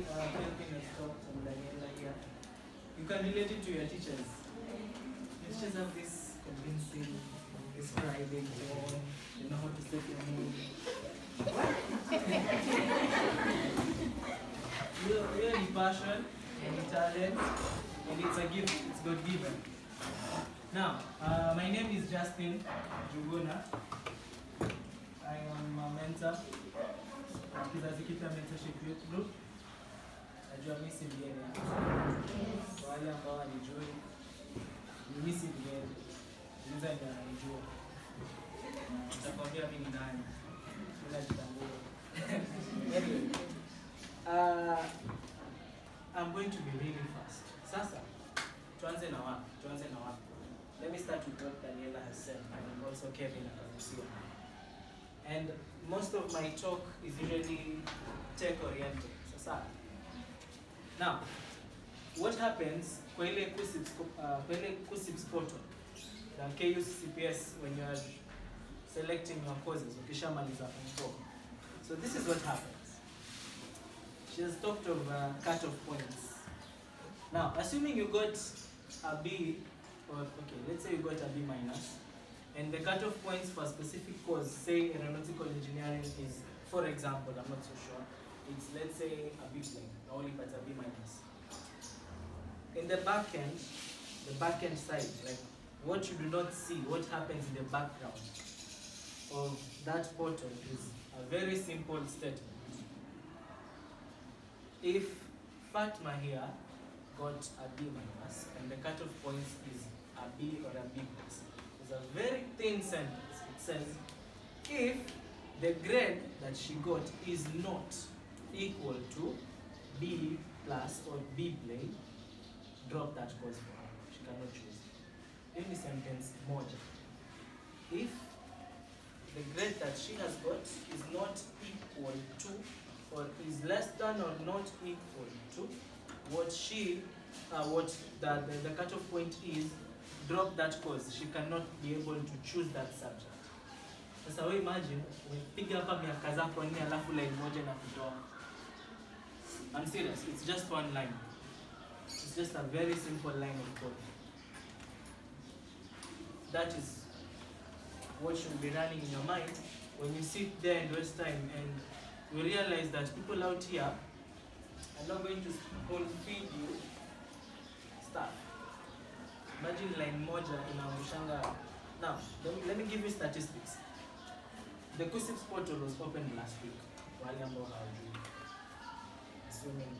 Kelvin has talked and Daniela here. You can relate it to your teachers. Your teachers have this convincing, describing tone, they know how to set your mood. You have passion and talent, and it's a gift, it's God-given. Now, my name is Justine Njuguna. I am a mentor. Kizazikipa Mentorship Youth Group. Najua misi mgeni hapa. Wale ambao wanijui, ni misi mgeni. Niza ndio ananijua. Nitakwambia mimi ni nani. Bila jitambua. Anyway, I'm going to be really fast. Sasa, tuanze na wapi? Let me start with what Daniela has said, and also Kevin akagusia. And most of my talk is usually tech-oriented. Sasa. Now, what happens kwa ile KUSSIPS portal, the KUCCPS, when you are selecting your courses, ukishamaliza form 4. So this is what happens. She has talked of cut-off points. Now, assuming you got a B, or okay, let's say you got a B minus, and the cut-off points for a specific course, say aeronautical engineering is, for example, I'm not so sure, it's let's say a B plane, only but a B minus. In the back end side, like what you do not see, what happens in the background of that portal is a very simple statement. If Fatma here got a B minus and the cutoff points is a B or a B plus, it's a very thin sentence. It says, if the grade that she got is not equal to B plus or B plane, drop that course for her. She cannot choose. In the sentence, moja. If the grade that she has got is not equal to, or is less than or not equal to what the cutoff point is, drop that course. She cannot be able to choose that subject. Sasa we imagine, umepiga hapa miaka zako 4 alafu line moja na kutoa. I'm serious, it's just one line. It's just a very simple line of code. That is what should be running in your mind when you sit there and waste time and you realize that people out here are not going to feed you stuff. Imagine line moja inaonyeshanga. Now, let me give you statistics. The KUSSIPS portal was opened last week. Wale ambao hawajui. Assuming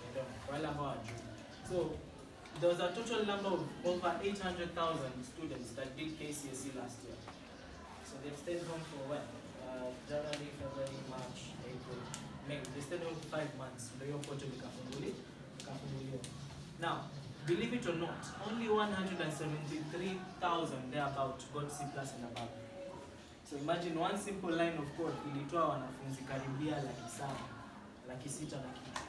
they don't. Wale ambao hawajui. So, there was a total number of over 800,000 students that did KCSE last year. So they've stayed home for what? January, February, March, April, May. They stayed home for 5 months. Now, believe it or not, only 173,000 thereabout got C+ and above. So imagine one simple line of code ilitoa wanafunzi karibia laki sita na kitu.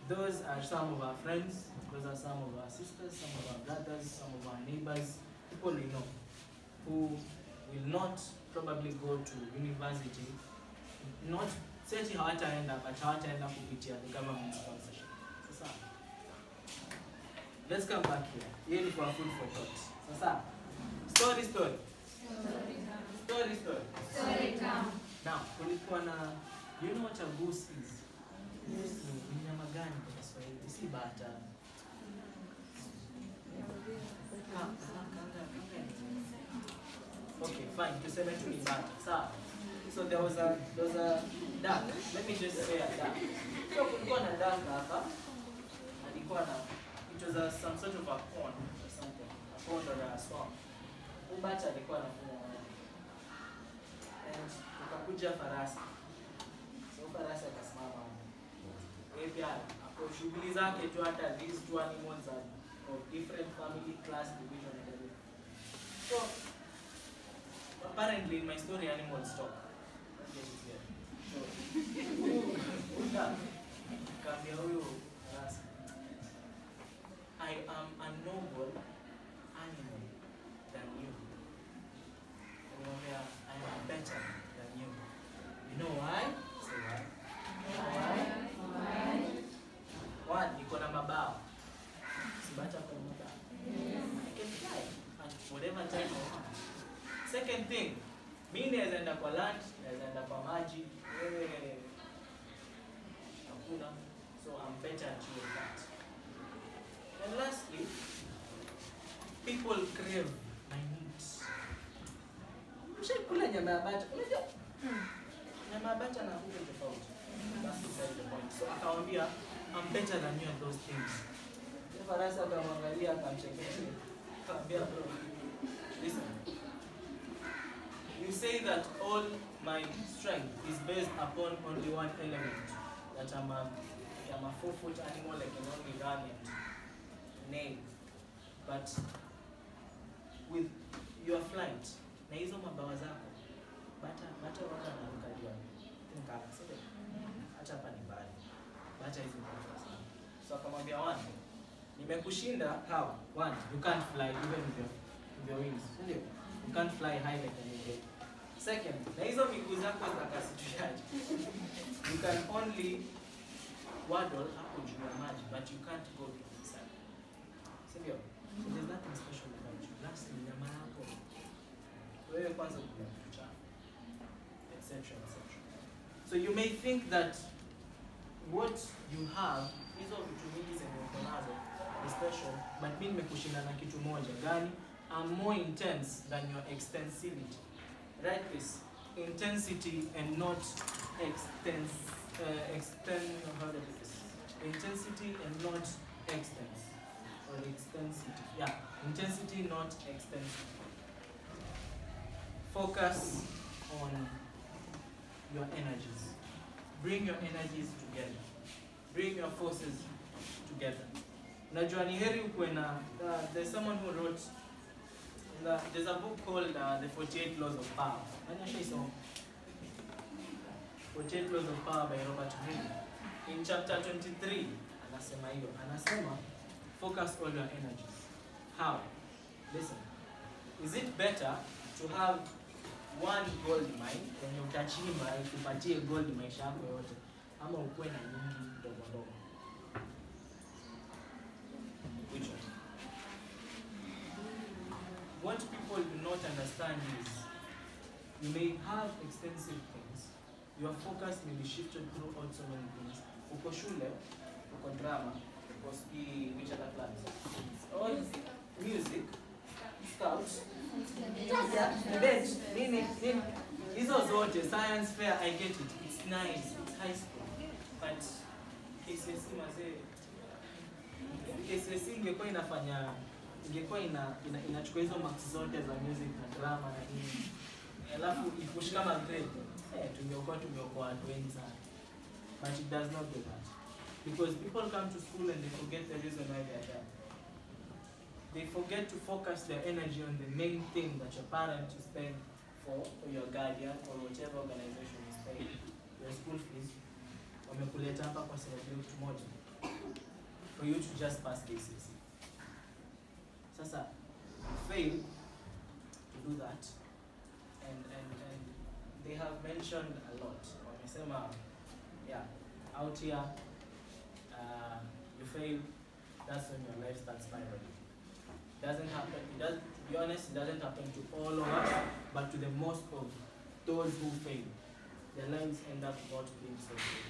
Those are some of our friends, those are some of our sisters, some of our brothers, some of our neighbors, people we know, who will not probably go to university, not seti hawataenda, but hawataenda kupitia the government sponsorship. Sasa, let's come back here. Here is for food for thought. Sasa, story. Now, kulikuwa na, you know what a goose is? Goose ni nyama gani kwa Kiswahili? Si bata. Okay, fine. Tuseme tu ni bata. So there was a duck. Let me just say a duck. So kulikuwa na duck hapa. Alikuwa na, it was some sort of a pond or something. A pond or a swamp. Huyu bata alikuwa anafanya and ukakuja farasi. So farasi akasimama. Pia hapo shughuli zake tu, hata these two animals are of different family class division and everything. So apparently in my story animals talk. So kaambia huyu farasi, I am a noble animal than you. I am better than you. You know why? Say why? Why? Second thing, mimi naweza enda kwa land, naweza enda kwa maji, hakuna. So I'm better at doing that. And lastly, people crave my needs. Mshakula nyama ya bata. Unajua? Nyama ya bata na kuku tofauti. That's beside the point. So akamwambia, I'm better than you at those things. Farasa akamwangalia akamchekesha. Akamwambia, bro, listen. You say that all my strength is based upon only one element. That I'm a 4-foot animal, I can only run and nail. But with your flight, na hizo mabawa zako, bata waka anaruka juu. Nkaka, sio? Acha hapa ni mbali. Bata hizo mabawa sana. So akamwambia one, nimekushinda how? One, you can't fly even with your wings. Ndio? You can't fly high like an eagle. Second, na hizo miguu zako zitakasituaje? You can only waddle hapo juu ya maji, but you can't go to the side. Ndio? So there's nothing special about you. Lastly, nyama yako. Wewe kwanza kuna kucha, etc. etc. So you may think that what you have hizo vitu mingi zenye uko nazo is special, but mimi nimekushinda na kitu moja. Gani? I'm more intense than your extensivity. Write this. Intensity and not how do I do this? Intensity and not extens. Or extensity. Yeah. Intensity, not extensity. Focus on your energies. Bring your energies together. Bring your forces together. Najua ni heri ukwe na, there's someone who wrote, there's a book called The 48 Laws of Power. 48 Laws of Power by Robert Greene. In chapter 23, anasema, focus all your energies. How? Listen. Is it better to have one gold mine when utachimba ikupatie gold maisha yako yote, ama ukuwe na nyingi ndogo ndogo? Which one? What people do not understand is you may have extensive things. Your focus may be shifted throughout so many things. Uko shule, uko drama, uko ski, which other plans? All music, scouts, debate, nini. Hizo zote, science fair, I get it. It's nice, it's high school. But KCSE mazee, KCSE ingekuwa inafanya, ingekuwa inachukua hizo marks zote za music na drama na nini. Alafu ipush kama grade. Tumeokoa watu wengi sana. But it does not do that. Because people come to school and they forget the reason why they are there. They forget to focus their energy on the main thing that your parent is paying for, or your guardian, or whatever organization is paying. Your school fees. Wamekuleta hapa kwa sababu kitu moja. For you to just pass KCSE. Sasa, fail to do that. And they have mentioned a lot. Wamesema, yeah, out here, you fail, that's when your life starts spiraling. Doesn't happen, to be honest, it doesn't happen to all of us, but to the most of those who fail. Their lives end up not being so good.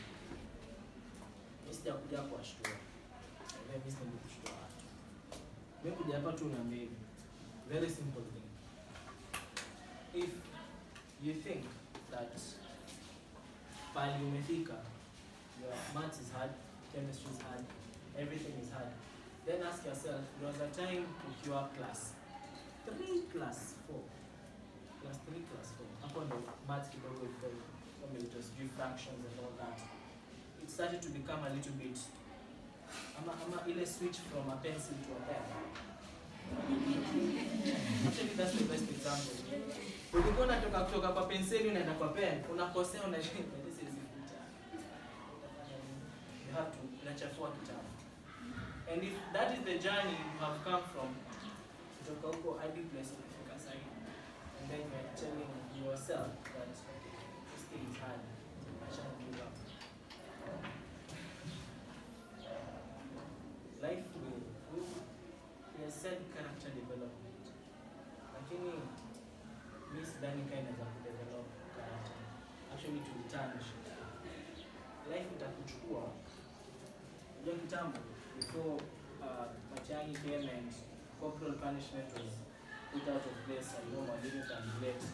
Mr. Kuja kuashtua. Mr. Kushtua watu. Mimi kuja hapa tu na mbele. Very simple thing. If you think that pali umefika, your maths is hard, chemistry is hard, everything is hard, then ask yourself, there was a time with your class 3 class 4, class 3 class 4, upon the maths kidogo kidogo, it was due fractions and all that, it started to become a little bit, ile switch from a pencil to a pen. Actually, that's the best example. Ukikuwa unatoka kutoka kwa penseli unaenda kwa pen, unakosea this is it. You have to unachafua kitabu. And if that is the journey you have come from, kutoka huko hadi place kufika sasa, and then you are telling yourself that this thing is hard, I shall give up. Life will said character development. Lakini sioni kama inaweza kudevelop character. Actually to tarnish. Life itakuchukua. Unajua kitambo before Matiang'i came and corporal punishment was put out of place, I know mwalimu can relate.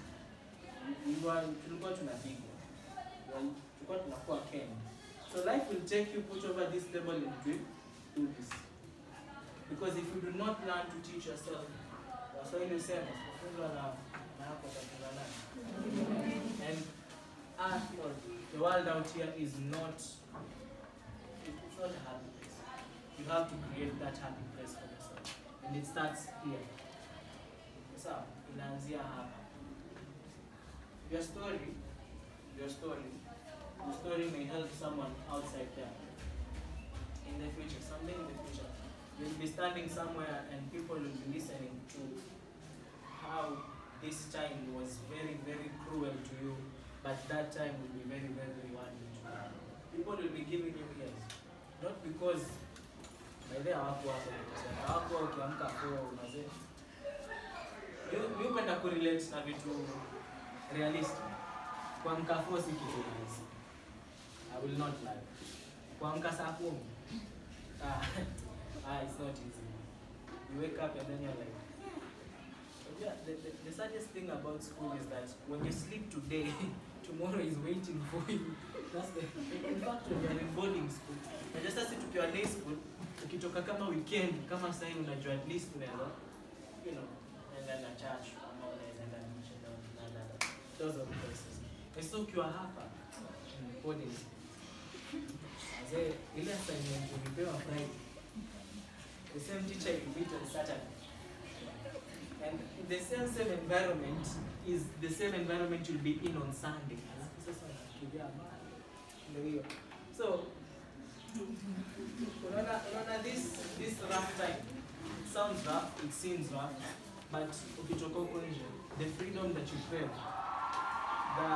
Tulikuwa tunapigwa. Tulikuwa tunakuwa Ken. So life will take you, put over this table and do this. Because if you do not learn to teach yourself, Waswahili husema kufunzwa na hapo tafunzana. And the world out here is not, it's not a happy place. You have to create that happy place for yourself. And it starts here. So, inaanzia hapa. Your story may help someone outside there. In the future, someday in the future, you'll be standing somewhere and people will be listening to how this time was very, very cruel to you, but that time will be very, very rewarding to you. People will be giving you ears. Not because by the hapo ukiamka kwa unazee. You penda kurelate na vitu realistic. Kuamka kwa si kitu rahisi. I will not lie. Kuamka saa 10. It's not easy. You wake up and then you're like, yeah, the saddest thing about school is that when you sleep today, tomorrow is waiting for you. That's the fact when you're in boarding school. And just as to your day school, ukitoka kama weekend, kama sasa hivi unajua at least unaweza, you know, and then a church, ama unaweza enda mission na. Those are the places. And so ukiwa hapa in boarding school, ile assignment ulipewa Friday, the same teacher you meet on Saturday. And the same environment is the same environment you'll be in on Sunday. So, this rough time, it sounds rough, it seems rough, but the freedom that you feel, the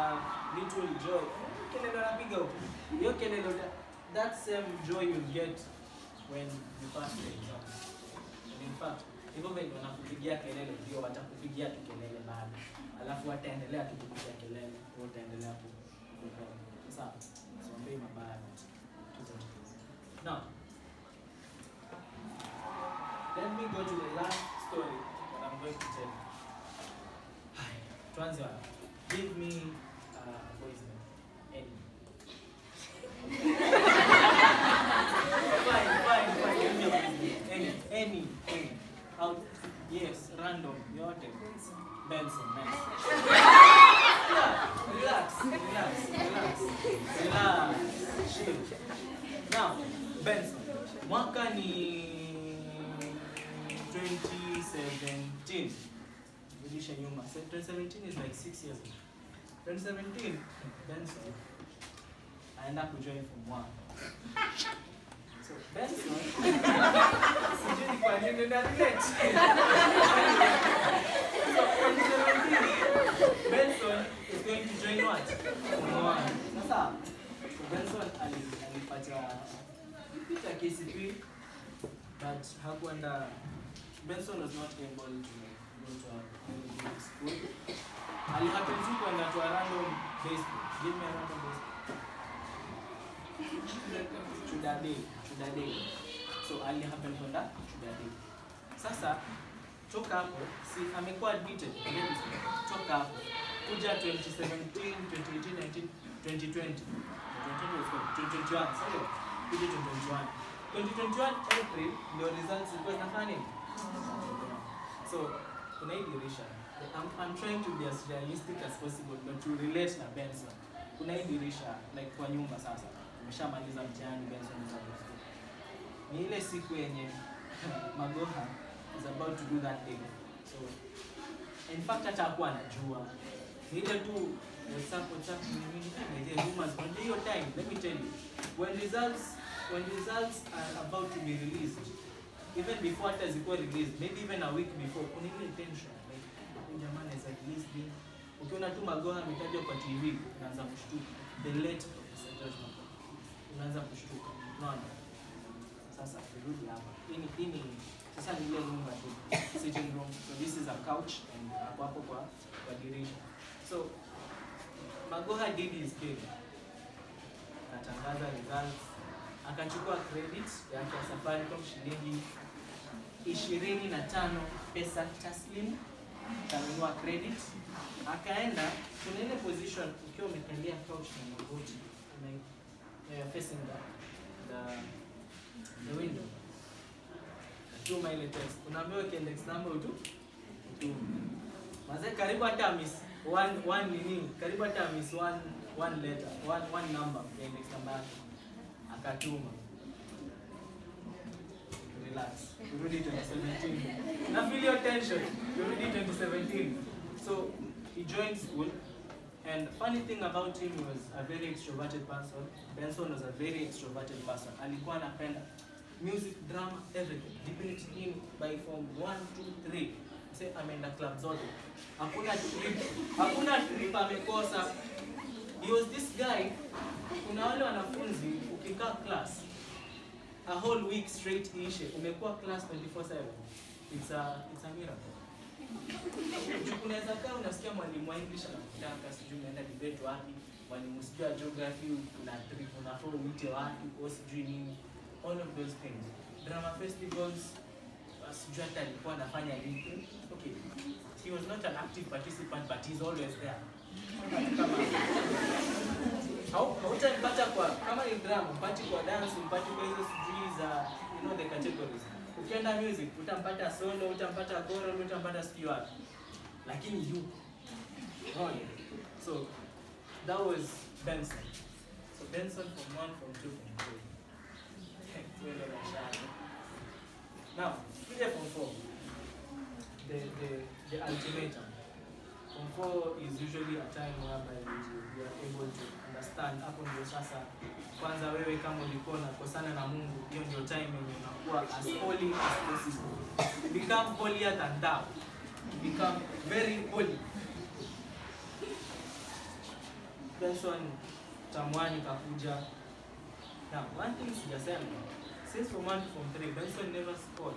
little joy, that same joy you'll get when you pass the exam. And in fact, hivyo venye wanakupigia kelele ndio watakupigia tu kelele baada. Alafu wataendelea tu kupigia kelele, utaendelea kupiga. Sawa. Siombe mabaya. Now, let me go to the last story that I'm going to tell you. Hi. Tuanze wapi? Give me voice name. Any. Fine. Give me a voice name. Any. How? Yes, random. Yote. Benson, nice. Yeah, relax. Chill. Now, Benson. Mwaka ni 2017. Rudisha nyuma. 2017 is like 6 years ago. 2017, Benson. I end up joining from 1. So Benson, sijui kwa nini ndarelate. So 2017, Benson is going to join what? From 1. Sasa, so Benson alipata KCP, but hakuenda. Benson was not able to go to a school. Alihappen to kwenda to a random day school. Give me a random day school. Chudade. So alihappen kwenda Chudade. Sasa toka hapo, si amekuwa admitted. Toka hapo kuja 2017, 2018, 19, 2020. 2021. Sorry. Kuja 2021. 2021 April ndio results zilikuwa zinafanya. So kuna hii dirisha. I'm trying to be as realistic as possible but to relate na Benson. Kuna hii dirisha like kwa nyumba sasa. Umeshamaliza mtihani Benson is out of school. Ni ile siku yenye Magoha is about to do that thing. So in fact hata hakuwa anajua. Ni ile tu WhatsApp the rumors on your time. Let me tell you. When results are about to be released, even before it is released, maybe even a week before, kuna ile tension like jamani is released din. Ukiona tu Magoha ametajwa kwa TV, unaanza kushtuka. The late Professor George Magoha. Unaanza kushtuka. Unaona? Sasa turudi hapa. Ini sasa ni ile nyumba tu. Sitting room. So this is a couch and hapo kwa dirisha. So Magoha did his thing, akatangaza results, akachukua credit yake ya Safaricom shilingi 25 pesa taslim, akanunua credit, akaenda. Kuna ile position ukiwa umekalia couch na magoti, facing the window, tuma ile text, unaambiwa index number tu mazee, karibu hata miss one nini, karibu hata miss one letter, one number ya index number yake, akatuma. Relax, turudi 2017, na feel your tension, turudi 2017. So he joined school, and funny thing about him, he was a very extroverted person. Benson was a very extroverted person. Alikuwa anapenda music, drama, everything. Debate him by form 1, 2, 3. Say ameenda club zote. Hakuna trip amekosa. He was this guy. Kuna wale wanafunzi ukikaa class a whole week straight ishe, umekuwa class 24/7. It's a miracle. Unaweza kaa unasikia mwalimu wa English anakutaka, sijui unaenda debate wapi, mwalimu sijui wa geography kuna trip unafaa uite wapi, au sijui nini, all of those things. Drama festivals, sijui hata alikuwa anafanya nini. Okay, he was not an active participant, but he's always there. Hautampata kwa, kama ni drama, mpati kwa dance, mpati kwa hizo sijui za, you know, the categories. Ukienda music, utampata solo, utampata choral, utampata sijui wapi. Lakini you, so that was Benson. So Benson from 1, from 2, from 3. Now, from 4, the ultimatum. From 4 is usually a time whereby you are able to understand. Hapo ndio sasa, kwanza wewe kama ulikuwa unakosana na Mungu, hiyo ndio time yenye unakuwa as holy as possible. Become holier than thou. Become very holy. Benson Tamwani kakuja. Now, one thing sijasema, since from 1 to from 3, Benson never scored.